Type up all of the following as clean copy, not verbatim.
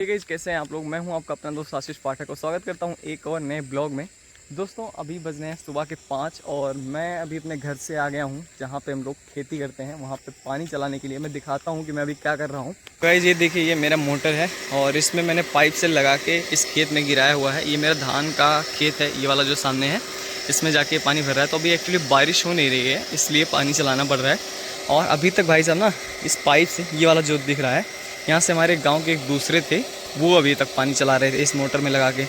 Guys, कैसे हैं आप लोग। मैं हूं आपका अपना दोस्त आशीष पाठक और स्वागत करता हूं एक और नए ब्लॉग में। दोस्तों, अभी बज रहे हैं सुबह के 5 और मैं अभी अपने घर से आ गया हूं जहां पे हम लोग खेती करते हैं। वहां पे पानी चलाने के लिए मैं दिखाता हूं कि मैं अभी क्या कर रहा हूं। गाइस, ये देखिए, ये मेरा मोटर है और इसमें मैंने पाइप से लगा के इस खेत में गिराया हुआ है। ये मेरा धान का खेत है, ये वाला जो सामने है, इसमें जाके पानी भर रहा है। तो अभी एक्चुअली बारिश हो नहीं रही है, इसलिए पानी चलाना पड़ रहा है। और अभी तक भाई साहब ना, इस पाइप से, ये वाला जो दिख रहा है, यहाँ से हमारे गांव के एक दूसरे थे, वो अभी तक पानी चला रहे थे इस मोटर में लगा के।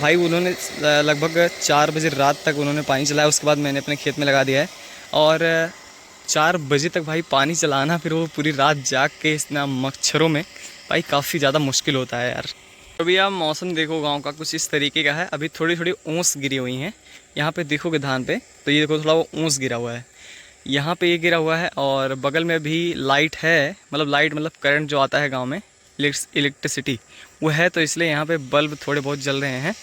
भाई उन्होंने लगभग 4 बजे रात तक उन्होंने पानी चलाया। उसके बाद मैंने अपने खेत में लगा दिया है। और 4 बजे तक भाई पानी चलाना, फिर वो पूरी रात जाग के इतना मच्छरों में, भाई काफ़ी ज़्यादा मुश्किल होता है यार। अभी आप मौसम देखो गांव का कुछ इस तरीके का है। अभी थोड़ी थोड़ी ओस गिरी हुई हैं। यहाँ पे देखोगे धान पे, तो ये देखो थोड़ा वो ओस गिरा हुआ है। यहाँ पे ये गिरा हुआ है और बगल में भी लाइट है, मतलब करंट जो आता है गांव में, इलेक्ट्रिसिटी वो है, तो इसलिए यहाँ पे बल्ब थोड़े बहुत जल रहे हैं।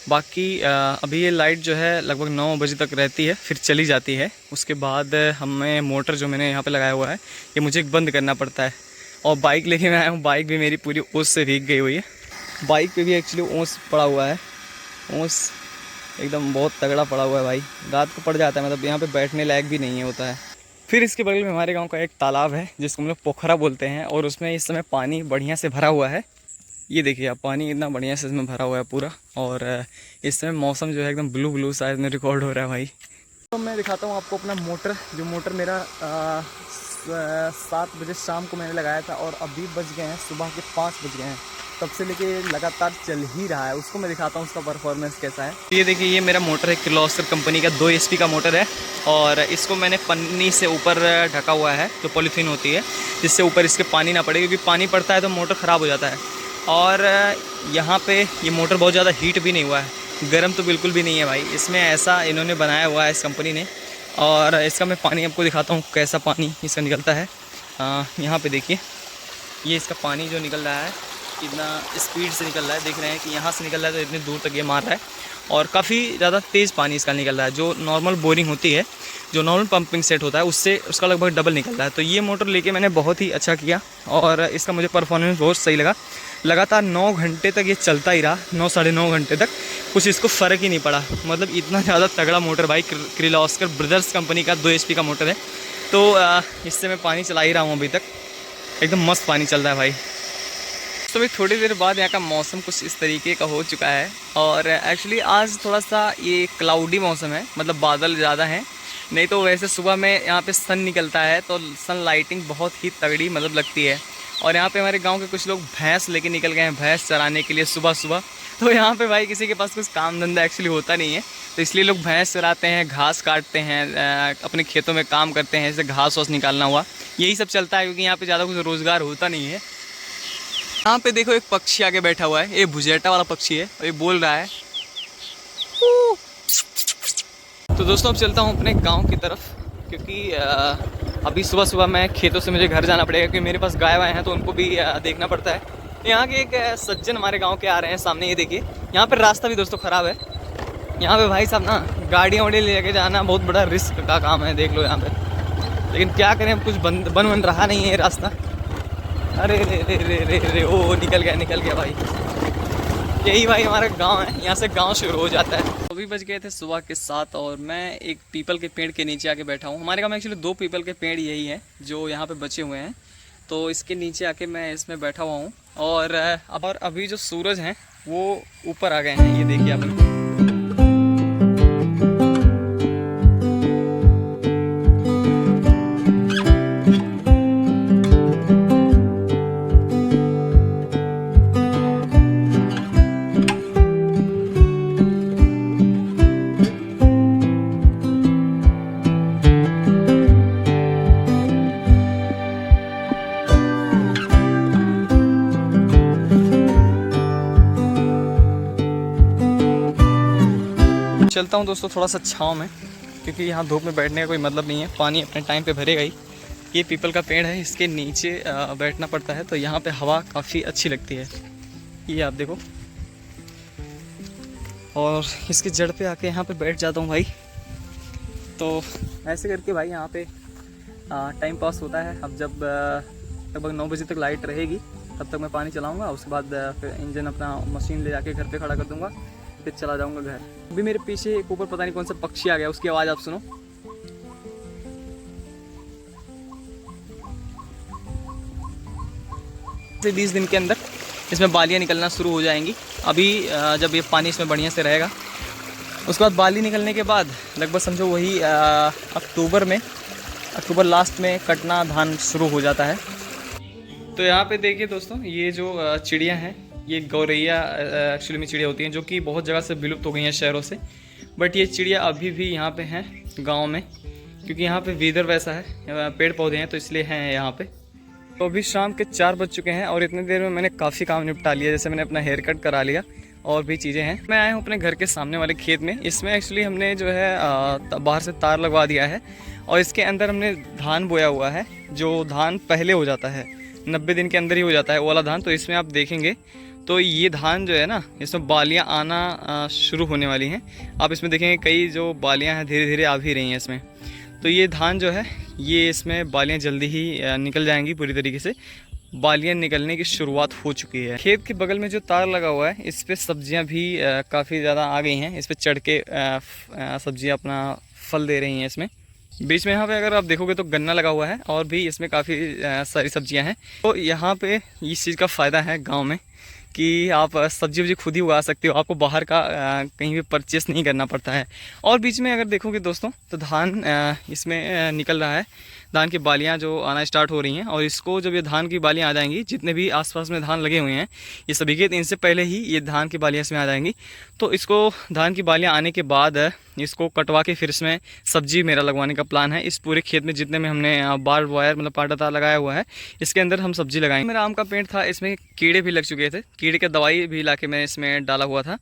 बाकी अभी ये लाइट जो है लगभग 9 बजे तक रहती है, फिर चली जाती है। उसके बाद हमें मोटर जो मैंने यहाँ पे लगाया हुआ है, ये मुझे बंद करना पड़ता है। और बाइक लेके मैं आया हूँ, बाइक भी मेरी पूरी ओस से भीग गई हुई है। बाइक पे भी एक्चुअली ओस पड़ा हुआ है, ओस एकदम बहुत तगड़ा पड़ा हुआ है भाई। रात को पड़ जाता है, मतलब यहाँ पे बैठने लायक भी नहीं है होता है। फिर इसके बगल में हमारे गांव का एक तालाब है जिसको हम लोग पोखरा बोलते हैं, और उसमें इस समय पानी बढ़िया से भरा हुआ है। ये देखिए आप, पानी इतना बढ़िया से इसमें भरा हुआ है पूरा। और इस समय मौसम जो है एकदम ब्लू ब्लू साइज में रिकॉर्ड हो रहा है भाई। तो मैं दिखाता हूँ आपको अपना मोटर, जो मोटर मेरा 7 बजे शाम को मैंने लगाया था और अभी बज गए हैं सुबह के 5 बज गए हैं। तब से लेके लगातार चल ही रहा है। उसको मैं दिखाता हूँ उसका परफॉर्मेंस कैसा है। ये देखिए, ये मेरा मोटर है, किर्लोस्कर कंपनी का 2 HP का मोटर है। और इसको मैंने पन्नी से ऊपर ढका हुआ है, जो पॉलीथीन होती है, जिससे ऊपर इसके पानी ना पड़े, क्योंकि पानी पड़ता है तो मोटर ख़राब हो जाता है। और यहाँ पे ये मोटर बहुत ज़्यादा हीट भी नहीं हुआ है, गर्म तो बिल्कुल भी नहीं है भाई। इसमें ऐसा इन्होंने बनाया हुआ है इस कंपनी ने। और इसका मैं पानी आपको दिखाता हूँ कैसा पानी इसका निकलता है। यहाँ पे देखिए, ये इसका पानी जो निकल रहा है कितना स्पीड से निकल रहा है। देख रहे हैं कि यहाँ से निकल रहा है तो इतनी दूर तक ये मार रहा है। और काफ़ी ज़्यादा तेज़ पानी इसका निकल रहा है। जो नॉर्मल बोरिंग होती है, जो नॉर्मल पंपिंग सेट होता है, उससे उसका लगभग डबल निकल रहा है। तो ये मोटर लेके मैंने बहुत ही अच्छा किया और इसका मुझे परफॉर्मेंस बहुत सही लगा। लगातार 9 घंटे तक ये चलता ही रहा, 9 साढ़े 9 घंटे तक, कुछ इसको फ़र्क ही नहीं पड़ा। मतलब इतना ज़्यादा तगड़ा मोटर भाई, किर्लोस्कर ब्रदर्स कंपनी का 2 HP का मोटर है। तो इससे मैं पानी चला ही रहा हूँ अभी तक, एकदम मस्त पानी चल रहा है भाई। तो अभी थोड़ी देर बाद यहाँ का मौसम कुछ इस तरीके का हो चुका है। और एक्चुअली आज थोड़ा सा ये क्लाउडी मौसम है, मतलब बादल ज़्यादा हैं। नहीं तो वैसे सुबह में यहाँ पे सन निकलता है तो सन लाइटिंग बहुत ही तगड़ी मतलब लगती है। और यहाँ पे हमारे गांव के कुछ लोग भैंस लेके निकल गए हैं भैंस चराने के लिए सुबह सुबह। तो यहाँ पे भाई किसी के पास कुछ काम धंधा एक्चुअली होता नहीं है, तो इसलिए लोग भैंस चराते हैं, घास काटते हैं, अपने खेतों में काम करते हैं, जैसे घास वास निकालना हुआ, यही सब चलता है, क्योंकि यहाँ पर ज़्यादा कुछ रोज़गार होता नहीं है। यहाँ पे देखो, एक पक्षी आगे बैठा हुआ है, ये भुजेटा वाला पक्षी है और ये बोल रहा है। तो दोस्तों, अब चलता हूँ अपने गांव की तरफ, क्योंकि अभी सुबह सुबह मैं खेतों से मुझे घर जाना पड़ेगा, क्योंकि मेरे पास गाय वाय हैं तो उनको भी देखना पड़ता है। यहाँ के एक सज्जन हमारे गांव के आ रहे हैं सामने, ये देखिए। यहाँ पर रास्ता भी दोस्तों ख़राब है। यहाँ पे भाई साहब ना, गाड़ियाँ वाड़ियाँ लेके जाना बहुत बड़ा रिस्क का काम है, देख लो यहाँ पर। लेकिन क्या करें, अब कुछ बन रहा नहीं है रास्ता। अरे रे रे रे रे रे, ओ निकल गया भाई। यही भाई हमारा गांव है, यहाँ से गांव शुरू हो जाता है। अभी बज गए थे सुबह के 7 और मैं एक पीपल के पेड़ के नीचे आके बैठा हूँ। हमारे गांव में एक्चुअली 2 पीपल के पेड़ यही हैं जो यहाँ पे बचे हुए हैं, तो इसके नीचे आके मैं इसमें बैठा हुआ हूँ। और अभी जो सूरज हैं वो ऊपर आ गए हैं, ये देखिए आप। चलता हूँ दोस्तों थोड़ा सा छाँव में, क्योंकि यहाँ धूप में बैठने का कोई मतलब नहीं है, पानी अपने टाइम पे भरेगा ही। ये पीपल का पेड़ है, इसके नीचे बैठना पड़ता है, तो यहाँ पे हवा काफ़ी अच्छी लगती है, ये आप देखो। और इसके जड़ पे आके यहाँ पे बैठ जाता हूँ भाई। तो ऐसे करके भाई यहाँ पे टाइम पास होता है। अब जब लगभग 9 बजे तक लाइट रहेगी तब तक मैं पानी चलाऊँगा, उसके बाद फिर इंजन अपना मशीन ले जाके घर पे खड़ा कर दूँगा, फिर चला जाऊँगा घर। अभी मेरे पीछे एक ऊपर पता नहीं कौन सा पक्षी आ गया, उसकी आवाज़ आप सुनो। 20 दिन के अंदर इसमें बालियाँ निकलना शुरू हो जाएंगी। अभी जब ये पानी इसमें बढ़िया से रहेगा, उसके बाद बाली निकलने के बाद लगभग समझो वही अक्टूबर लास्ट में कटना धान शुरू हो जाता है। तो यहाँ पे देखिए दोस्तों, ये जो चिड़िया हैं, ये गौरैया एक्चुअली में चिड़िया होती हैं जो कि बहुत जगह से विलुप्त हो गई हैं शहरों से, बट ये चिड़िया अभी भी यहाँ पे हैं गांव में, क्योंकि यहाँ पे वेदर वैसा है, पेड़ पौधे हैं तो इसलिए हैं यहाँ पे। तो अभी शाम के 4 बज चुके हैं और इतनी देर में मैंने काफ़ी काम निपटा लिया। जैसे मैंने अपना हेयर कट करा लिया और भी चीज़ें हैं। मैं आया हूँ अपने घर के सामने वाले खेत में। इसमें एक्चुअली हमने जो है बाहर से तार लगवा दिया है और इसके अंदर हमने धान बोया हुआ है, जो धान पहले हो जाता है, 90 दिन के अंदर ही हो जाता है वो वाला धान। तो इसमें आप देखेंगे तो ये धान जो है ना, इसमें बालियाँ आना शुरू होने वाली हैं। आप इसमें देखेंगे कई जो बालियाँ हैं धीरे धीरे आ भी रही हैं इसमें। तो ये धान जो है, ये इसमें बालियाँ जल्दी ही निकल जाएंगी पूरी तरीके से। बालियाँ निकलने की शुरुआत हो चुकी है। खेत के बगल में जो तार लगा हुआ है, इस पे सब्जियां भी काफ़ी ज़्यादा आ गई हैं। इस पे चढ़ के सब्जियां अपना फल दे रही हैं। इसमें बीच में यहाँ पे अगर आप देखोगे तो गन्ना लगा हुआ है और भी इसमें काफ़ी सारी सब्जियां हैं। तो यहाँ पे इस चीज़ का फ़ायदा है गाँव में कि आप सब्जी वब्जी खुद ही उगा सकते हो, आपको बाहर का कहीं भी परचेस नहीं करना पड़ता है। और बीच में अगर देखोगे दोस्तों तो धान इसमें निकल रहा है, धान की बालियां जो आना स्टार्ट हो रही हैं। और इसको जब ये धान की बालियां आ जाएंगी, जितने भी आसपास में धान लगे हुए हैं ये सभी के, इनसे पहले ही ये धान की बालियां इसमें आ जाएंगी। तो इसको धान की बालियां आने के बाद इसको कटवा के फिर इसमें सब्जी मेरा लगवाने का प्लान है। इस पूरे खेत में जितने में हमने बार वायर मतलब पाटा तार लगाया हुआ है, इसके अंदर हम सब्जी लगाएंगे। मेरा आम का पेड़ था, इसमें कीड़े भी लग चुके थे, कीड़े का दवाई भी ला के मैं इसमें डाला हुआ था।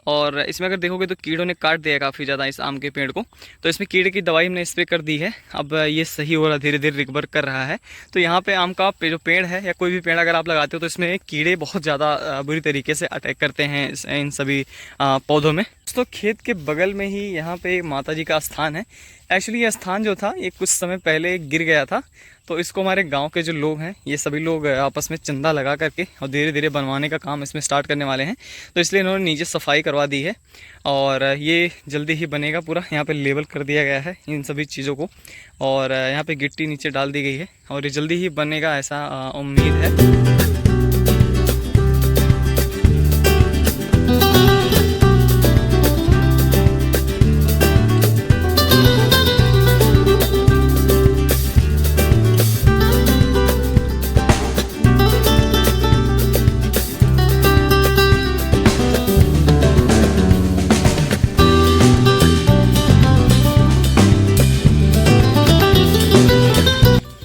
और इसमें अगर देखोगे तो कीड़ों ने काट दिया काफ़ी ज़्यादा इस आम के पेड़ को। तो इसमें कीड़े की दवाई हमने स्प्रे कर दी है, अब ये सही हो रहा, धीरे धीरे रिकवर कर रहा है। तो यहाँ पे आम का जो पेड़ है या कोई भी पेड़ अगर आप लगाते हो तो इसमें कीड़े बहुत ज़्यादा बुरी तरीके से अटैक करते हैं इन सभी पौधों में। तो खेत के बगल में ही यहाँ पे माता जी का स्थान है। एक्चुअली ये स्थान जो था ये कुछ समय पहले गिर गया था, तो इसको हमारे गांव के जो लोग हैं ये सभी लोग आपस में चंदा लगा करके और धीरे धीरे बनवाने का काम इसमें स्टार्ट करने वाले हैं। तो इसलिए इन्होंने नीचे सफाई करवा दी है और ये जल्दी ही बनेगा पूरा। यहाँ पे लेवल कर दिया गया है इन सभी चीज़ों को और यहाँ पे गिट्टी नीचे डाल दी गई है और ये जल्दी ही बनेगा, ऐसा उम्मीद है।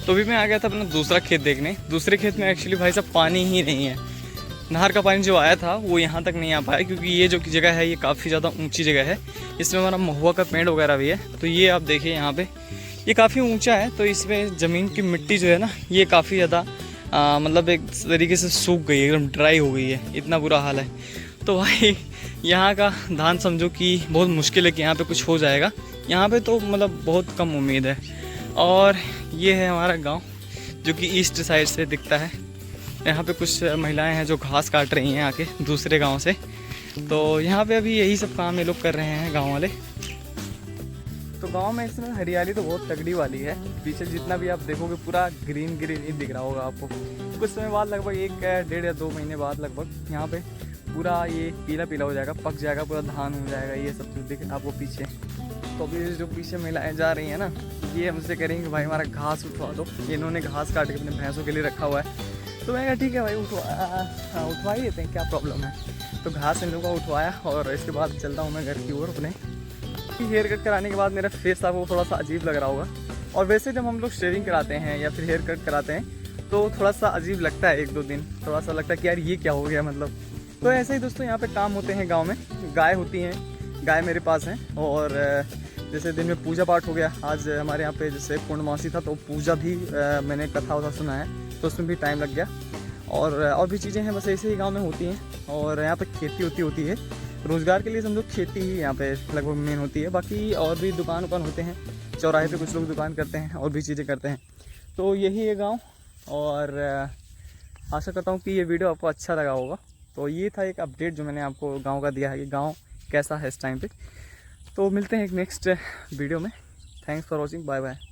तो अभी मैं आ गया था अपना दूसरा खेत देखने। दूसरे खेत में एक्चुअली भाई साहब पानी ही नहीं है। नहर का पानी जो आया था वो यहाँ तक नहीं आ पाया, क्योंकि ये जो जगह है ये काफ़ी ज़्यादा ऊंची जगह है। इसमें हमारा महुआ का पेड़ वगैरह भी है। तो ये आप देखिए यहाँ पे ये काफ़ी ऊंचा है, तो इसमें ज़मीन की मिट्टी जो है ना ये काफ़ी ज़्यादा मतलब एक तरीके से सूख गई है, एकदम ड्राई हो गई है, इतना बुरा हाल है। तो भाई यहाँ का धान समझो कि बहुत मुश्किल है कि यहाँ पे कुछ हो जाएगा। यहाँ पे तो मतलब बहुत कम उम्मीद है। और ये है हमारा गांव जो कि ईस्ट साइड से दिखता है। यहाँ पे कुछ महिलाएं हैं जो घास काट रही हैं आके दूसरे गांव से। तो यहाँ पे अभी यही सब काम ये लोग कर रहे हैं गांव वाले। तो गांव में इसमें हरियाली तो बहुत तगड़ी वाली है। पीछे जितना भी आप देखोगे पूरा ग्रीन ग्रीन ही दिख रहा होगा आपको। कुछ समय बाद लगभग 1 या 2 महीने बाद लगभग यहाँ पे पूरा ये पीला पीला हो जाएगा, पक जाएगा, पूरा धान हो जाएगा। ये सब कुछ दिख आपको पीछे। तो अभी जो पीछे महिलाएं जा रही हैं ना, ये हमसे करेंगे कि भाई हमारा घास उठवा दो। इन्होंने घास काट के अपने भैंसों के लिए रखा हुआ है। तो मैंने कहा ठीक है भाई उठवा ही देते हैं, क्या प्रॉब्लम है। तो घास इन लोगों का उठवाया और इसके बाद चलता हूँ मैं घर की ओर अपने। हेयर कट कराने के बाद मेरा फेस आपको थोड़ा सा अजीब लग रहा होगा। और वैसे जब हम लोग शेविंग कराते हैं या फिर हेयर कट कराते हैं तो थोड़ा सा अजीब लगता है, 1-2 दिन थोड़ा सा लगता है कि यार ये क्या हो गया मतलब। तो ऐसे ही दोस्तों यहाँ पे काम होते हैं गाँव में। गाय होती हैं, गाय मेरे पास हैं। और जैसे दिन में पूजा पाठ हो गया, आज हमारे यहाँ पे जैसे पूर्णमासी था तो पूजा भी मैंने कथा वथा सुना है, तो उसमें भी टाइम लग गया। और भी चीज़ें हैं, बस ऐसे ही गांव में होती हैं। और यहाँ पे खेती होती है, रोज़गार के लिए समझो खेती ही यहाँ पे लगभग मेन होती है। बाकी और भी दुकान होते हैं, चौराहे पे कुछ लोग दुकान करते हैं और भी चीज़ें करते हैं। तो यही है गाँव। और आशा करता हूँ कि ये वीडियो आपको अच्छा लगा होगा। तो ये था एक अपडेट जो मैंने आपको गाँव का दिया है कि गाँव कैसा है इस टाइम पे। तो मिलते हैं एक नेक्स्ट वीडियो में। Thanks for watching, bye bye.